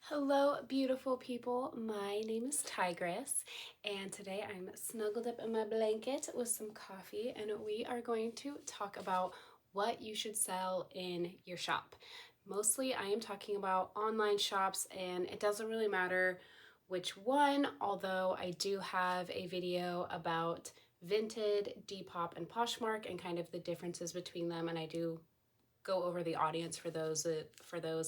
Hello, beautiful people. My name is Tigress, and today I'm snuggled up in my blanket with some coffee, and we are going to talk about what you should sell in your shop. Mostly, I am talking about online shops, and it doesn't really matter which one, although I do have a video about Vinted, Depop, and Poshmark, and kind of the differences between them, and I do go over the audience for those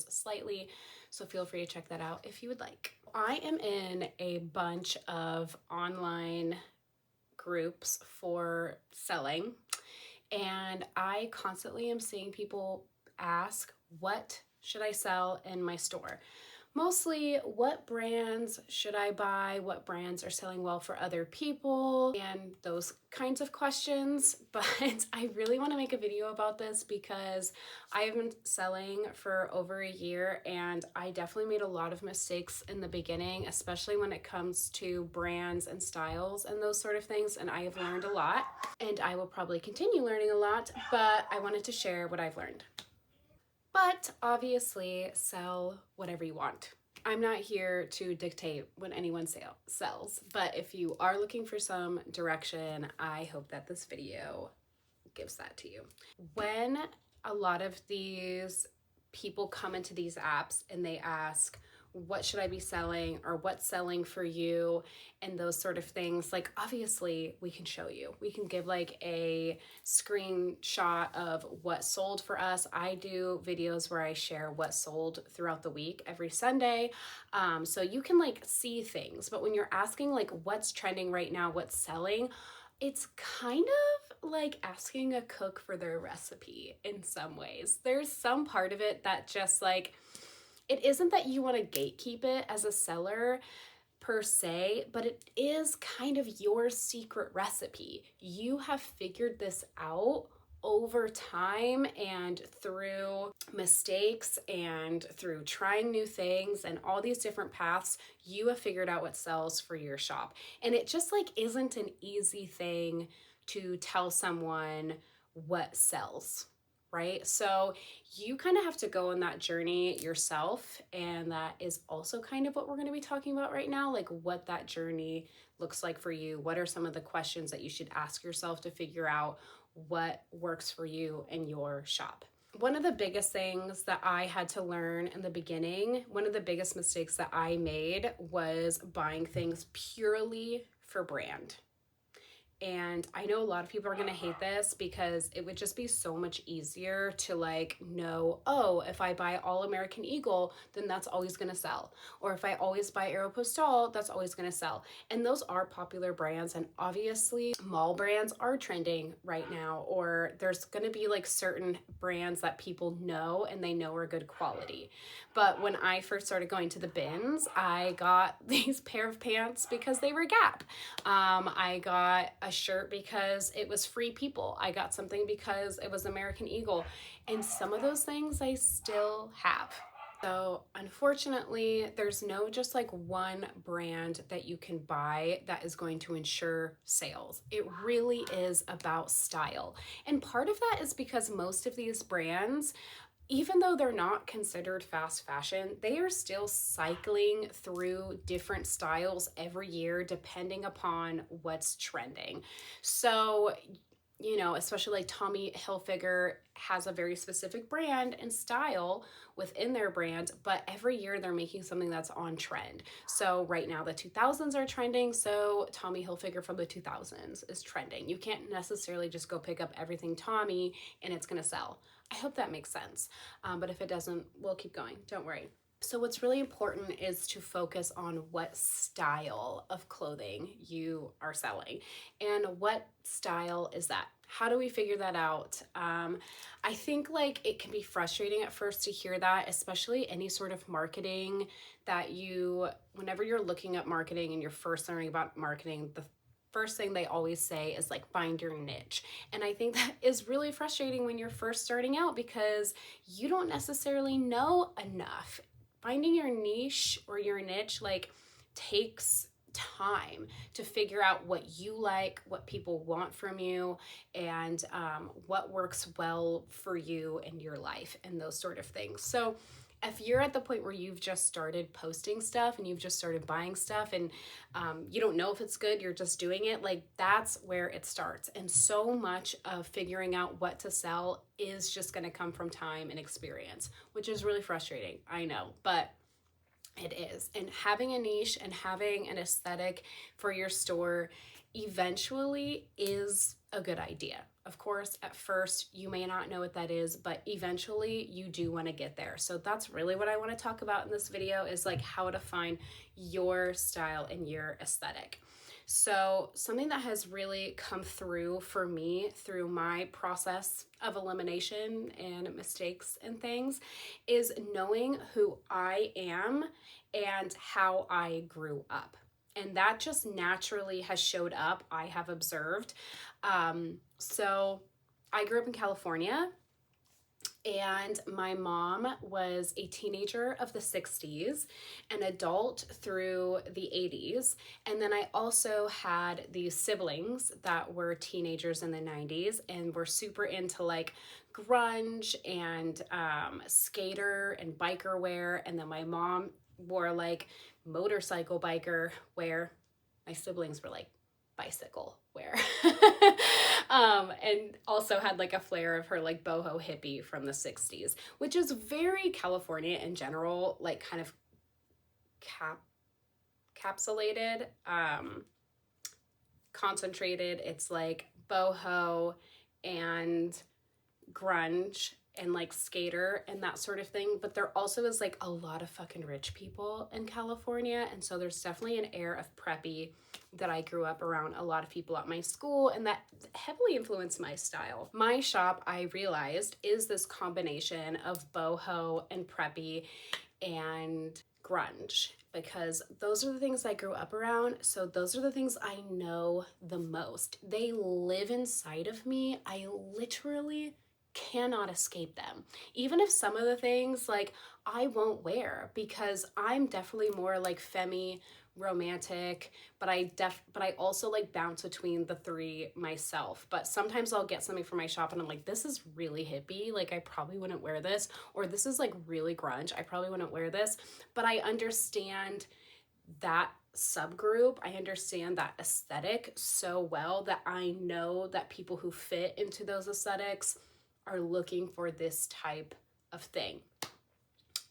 slightly, so feel free to check that out if you would like. I am in a bunch of online groups for selling, and I constantly am seeing people ask, what should I sell in my store? Mostly, what brands should I buy? What brands are selling well for other people? And those kinds of questions. But I really want to make a video about this because I have been selling for over a year and I definitely made a lot of mistakes in the beginning, especially when it comes to brands and styles and those sort of things. And I have learned a lot and I will probably continue learning a lot, but I wanted to share what I've learned. But obviously, sell whatever you want. I'm not here to dictate what anyone sells, but if you are looking for some direction, I hope that this video gives that to you. When a lot of these people come into these apps and they ask, what should I be selling, or what's selling for you, and those sort of things, like obviously we can show you. We can give like a screenshot of what sold for us. I do videos where I share what sold throughout the week every Sunday. So you can like see things, but when you're asking like what's trending right now, what's selling, it's kind of like asking a cook for their recipe in some ways. There's some part of it that just like, it isn't that you want to gatekeep it as a seller per se, but it is kind of your secret recipe. You have figured this out over time and through mistakes and through trying new things and all these different paths, you have figured out what sells for your shop. And it just like isn't an easy thing to tell someone what sells, right? So you kind of have to go on that journey yourself. And that is also kind of what we're going to be talking about right now, like what that journey looks like for you. What are some of the questions that you should ask yourself to figure out what works for you in your shop? One of the biggest things that I had to learn in the beginning, one of the biggest mistakes that I made was buying things purely for brand. And I know a lot of people are going to hate this because it would just be so much easier to like know, oh, if I buy all American Eagle, then that's always going to sell. Or if I always buy Aeropostale, that's always going to sell. And those are popular brands. And obviously mall brands are trending right now, or there's going to be like certain brands that people know and they know are good quality. But when I first started going to the bins, I got these pair of pants because they were Gap. I got a shirt because it was Free People. I got something because it was American Eagle. And some of those things I still have. So unfortunately, there's no just like one brand that you can buy that is going to ensure sales. It really is about style. And part of that is because most of these brands, even though they're not considered fast fashion, they are still cycling through different styles every year depending upon what's trending. So, you know, especially like Tommy Hilfiger has a very specific brand and style within their brand, but every year they're making something that's on trend. So right now the 2000s are trending, so Tommy Hilfiger from the 2000s is trending. You can't necessarily just go pick up everything Tommy and it's gonna sell. I hope that makes sense, but if it doesn't, we'll keep going, don't worry. So what's really important is to focus on what style of clothing you are selling and what style is that. How do we figure that out? I think like it can be frustrating at first to hear that, especially any sort of marketing that whenever you're looking at marketing and you're first learning about marketing, the first thing they always say is like find your niche. And I think that is really frustrating when you're first starting out because you don't necessarily know enough. Finding your niche or your niche like takes time to figure out what you like, what people want from you, and what works well for you in your life and those sort of things. So If you're at the point where you've just started posting stuff and you've just started buying stuff and you don't know if it's good, you're just doing it, like that's where it starts. And so much of figuring out what to sell is just going to come from time and experience, which is really frustrating. I know, but it is. And having a niche and having an aesthetic for your store eventually is a good idea. Of course, at first you may not know what that is, but eventually you do want to get there. So that's really what I want to talk about in this video, is like how to find your style and your aesthetic. So something that has really come through for me through my process of elimination and mistakes and things is knowing who I am and how I grew up. And that just naturally has showed up, I have observed. So I grew up in California, and my mom was a teenager of the 60s, an adult through the 80s. And then I also had these siblings that were teenagers in the 90s and were super into like grunge and skater and biker wear. And then my mom wore like motorcycle biker wear. My siblings were like bicycle wear. And also had like a flair of her like boho hippie from the 60s, which is very California in general, like kind of capsulated, concentrated. It's like boho and grunge and like skater and that sort of thing. But there also is like a lot of fucking rich people in California. And so there's definitely an air of preppy that I grew up around a lot of people at my school, and that heavily influenced my style. My shop, I realized, is this combination of boho and preppy and grunge, because those are the things I grew up around. So those are the things I know the most. They live inside of me. I literally cannot escape them. Even if some of the things like I won't wear, because I'm definitely more like femme romantic, but I also like bounce between the three myself. But sometimes I'll get something from my shop and I'm like, this is really hippie, like I probably wouldn't wear this, or this is like really grunge, I probably wouldn't wear this. But I understand that subgroup, I understand that aesthetic so well that I know that people who fit into those aesthetics are looking for this type of thing.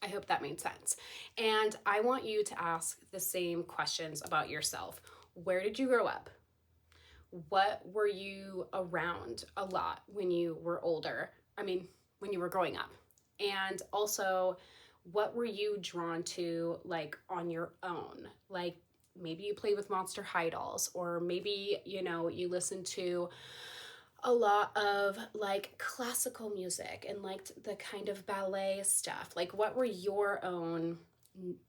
I hope that made sense. And I want you to ask the same questions about yourself. Where did you grow up? What were you around a lot when you were older? I mean, when you were growing up? And also, what were you drawn to like on your own? Like maybe you played with Monster High dolls, or maybe, you know, you listened to a lot of like classical music and liked the kind of ballet stuff. Like what were your own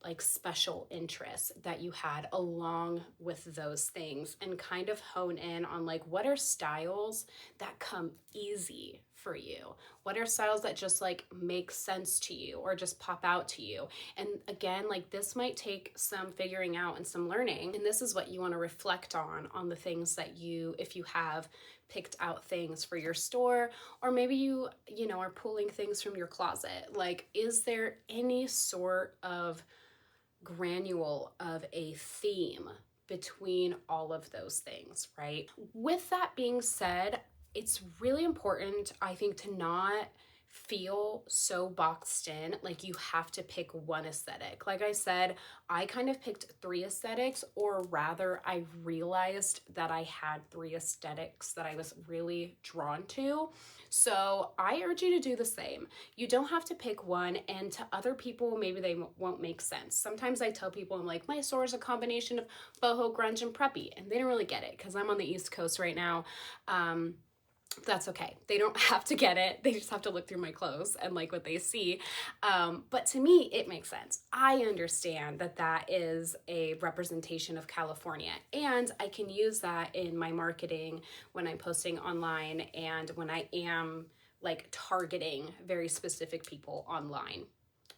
like special interests that you had along with those things, and kind of hone in on like what are styles that come easy for you? What are styles that just like make sense to you or just pop out to you? And again, like this might take some figuring out and some learning, and this is what you want to reflect on the things that you, if you have picked out things for your store, or maybe you know, are pulling things from your closet. Like, is there any sort of granule of a theme between all of those things, right? With that being said, it's really important, I think, to not feel so boxed in, like you have to pick one aesthetic. Like I said, I kind of picked three aesthetics, or rather I realized that I had three aesthetics that I was really drawn to. So I urge you to do the same. You don't have to pick one, and to other people, maybe they won't make sense. Sometimes I tell people, I'm like, my store is a combination of boho, grunge, and preppy, and they don't really get it because I'm on the East Coast right now. That's okay. They don't have to get it. They just have to look through my clothes and like what they see. But to me, it makes sense. I understand that that is a representation of California, and I can use that in my marketing when I'm posting online and when I am like targeting very specific people online,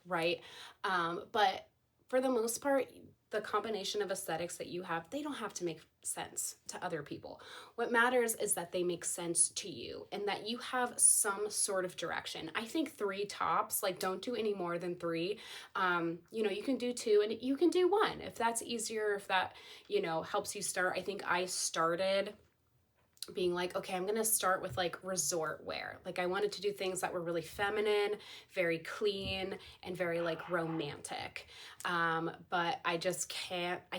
right? But for the most part, the combination of aesthetics that you have, they don't have to make sense to other people. What matters is that they make sense to you and that you have some sort of direction. I think 3 tops, like don't do any more than 3. You know, you can do 2 and you can do 1 if that's easier, if that, you know, helps you start. I think I started being like, okay, I'm gonna start with like resort wear. Like I wanted to do things that were really feminine, very clean, and very like romantic. But I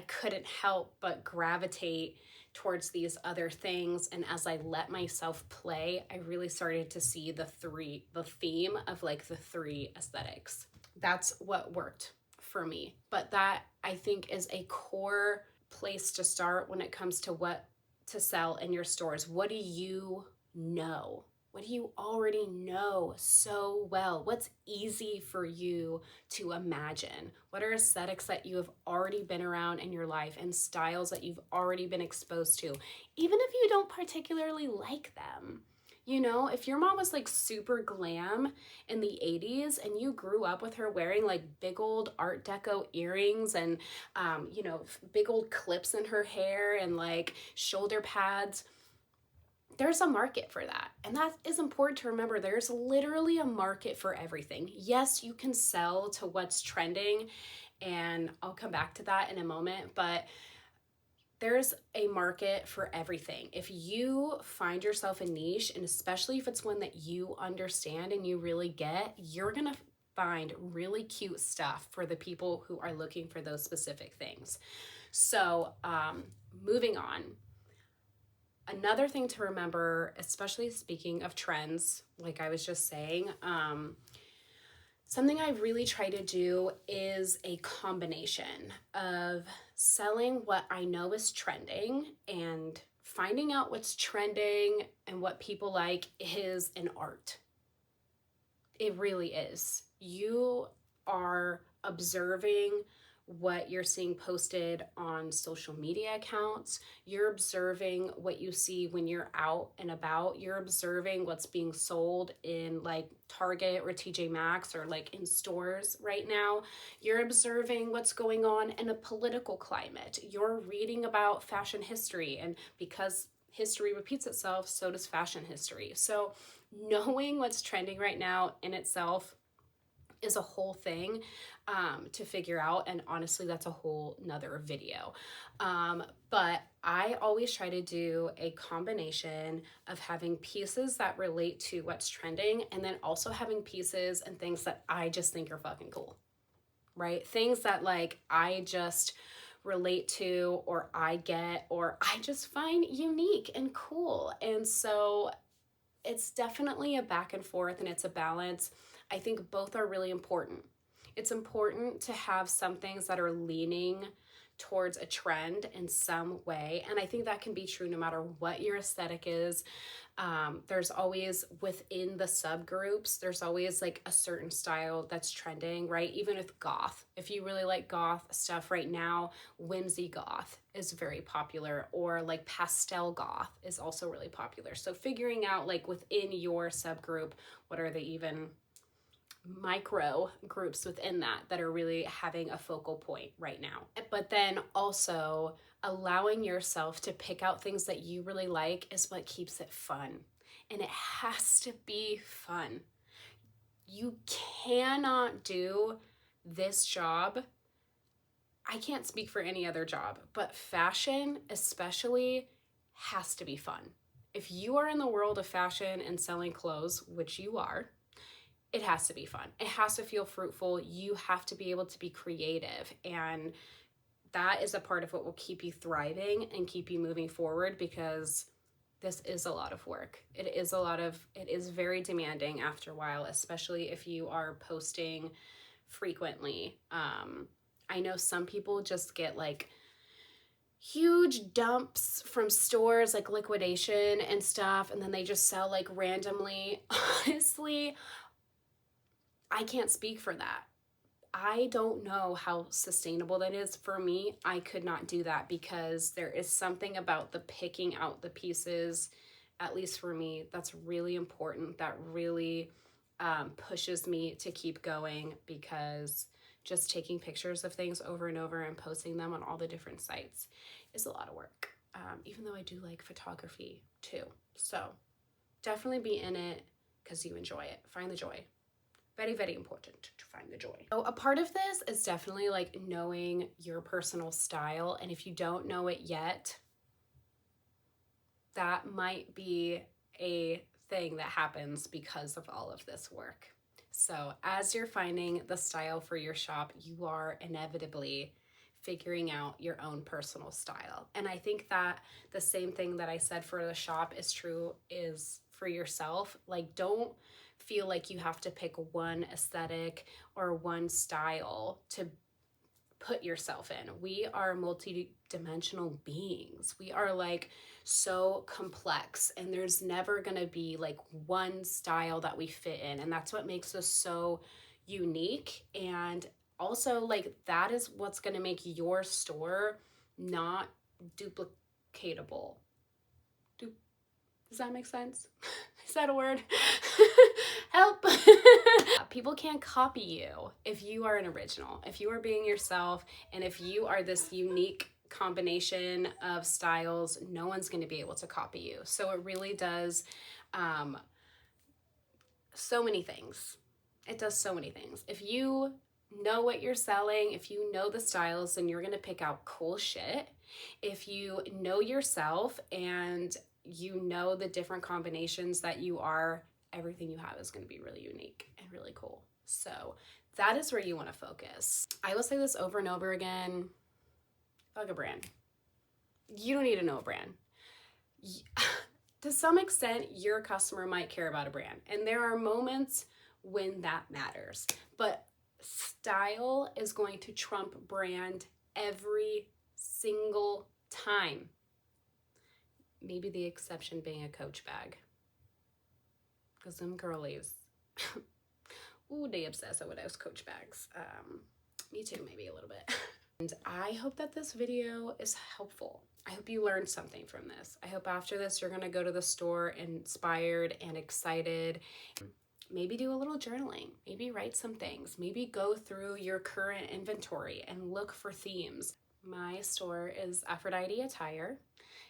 couldn't help but gravitate towards these other things. And as I let myself play, I really started to see the theme of like the 3 aesthetics. That's what worked for me. But that I think is a core place to start when it comes to what to sell in your stores. What do you know? What do you already know so well? What's easy for you to imagine? What are aesthetics that you have already been around in your life and styles that you've already been exposed to, even if you don't particularly like them? You know, if your mom was like super glam in the 80s and you grew up with her wearing like big old Art Deco earrings and, you know, big old clips in her hair and like shoulder pads, there's a market for that. And that is important to remember. There's literally a market for everything. Yes, you can sell to what's trending, and I'll come back to that in a moment, but there's a market for everything. If you find yourself a niche, and especially if it's one that you understand and you really get, you're gonna find really cute stuff for the people who are looking for those specific things. So moving on. Another thing to remember, especially speaking of trends, like I was just saying, something I really try to do is a combination of selling what I know is trending, and finding out what's trending and what people like is an art. It really is. You are observing what you're seeing posted on social media accounts. You're observing what you see when you're out and about. You're observing what's being sold in like Target or TJ Maxx or like in stores right now. You're observing what's going on in a political climate. You're reading about fashion history, and because history repeats itself, so does fashion history. So knowing what's trending right now in itself is a whole thing to figure out, and honestly that's a whole nother video. But I always try to do a combination of having pieces that relate to what's trending, and then also having pieces and things that I just think are fucking cool, right? Things that like I just relate to, or I get, or I just find unique and cool. And so it's definitely a back and forth, and it's a balance. I think both are really important. It's important to have some things that are leaning towards a trend in some way. And I think that can be true no matter what your aesthetic is. There's always within the subgroups, there's always like a certain style that's trending, right? Even with goth, if you really like goth stuff right now, whimsy goth is very popular, or like pastel goth is also really popular. So figuring out like within your subgroup, what are the even micro groups within that are really having a focal point right now. But then also allowing yourself to pick out things that you really like is what keeps it fun. And it has to be fun. You cannot do this job. I can't speak for any other job, but fashion especially has to be fun. If you are in the world of fashion and selling clothes, which you are, it has to be fun. It has to feel fruitful. You have to be able to be creative. And that is a part of what will keep you thriving and keep you moving forward, because this is a lot of work. It is very demanding after a while, especially if you are posting frequently. I know some people just get like huge dumps from stores, like liquidation and stuff, and then they just sell like randomly. Honestly, I can't speak for that. I don't know how sustainable that is. For me, I could not do that, because there is something about the picking out the pieces, at least for me, that's really important, that really pushes me to keep going, because just taking pictures of things over and over and posting them on all the different sites is a lot of work. Even though I do like photography too. So definitely be in it because you enjoy it. Find the joy. Very, very important to find the joy. So a part of this is definitely like knowing your personal style. And if you don't know it yet, that might be a thing that happens because of all of this work. So as you're finding the style for your shop, you are inevitably figuring out your own personal style. And I think that the same thing that I said for the shop is true is for yourself. Like, don't feel like you have to pick one aesthetic or one style to put yourself in. We are multi-dimensional beings. We are like so complex, and there's never gonna be like one style that we fit in. And that's what makes us so unique. And also, like, that is what's gonna make your store not duplicatable. Does that make sense? Is that a word? Help. People can't copy you if you are an original, if you are being yourself, and if you are this unique combination of styles, no one's going to be able to copy you. So it really does so many things. It does so many things. If you know what you're selling, if you know the styles, then you're going to pick out cool shit. If you know yourself and you know the different combinations that you are, everything you have is going to be really unique and really cool. So that is where you want to focus. I will say this over and over again. Fuck a brand. You don't need to know a brand. To some extent, your customer might care about a brand. And there are moments when that matters. But style is going to trump brand every single time. Maybe the exception being a Coach bag. Because them girlies, ooh, they obsess over those Coach bags. Me too, maybe a little bit. And I hope that this video is helpful. I hope you learned something from this. I hope after this, you're gonna go to the store inspired and excited. Maybe do a little journaling, maybe write some things, maybe go through your current inventory and look for themes. My store is AphroditeAttire,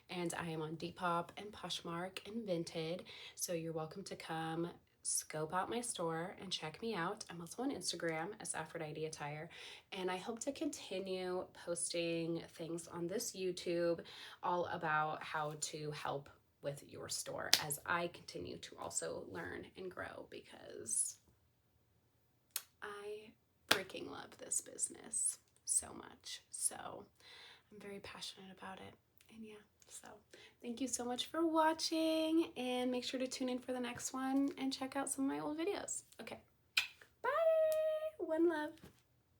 and I am on Depop and Poshmark and Vinted, so you're welcome to come scope out my store and check me out. I'm also on Instagram as AphroditeAttire, and I hope to continue posting things on this YouTube all about how to help with your store as I continue to also learn and grow, because I freaking love this business so much. So I'm very passionate about it. And yeah, so thank you so much for watching, and make sure to tune in for the next one and check out some of my old videos. Okay, bye. One love.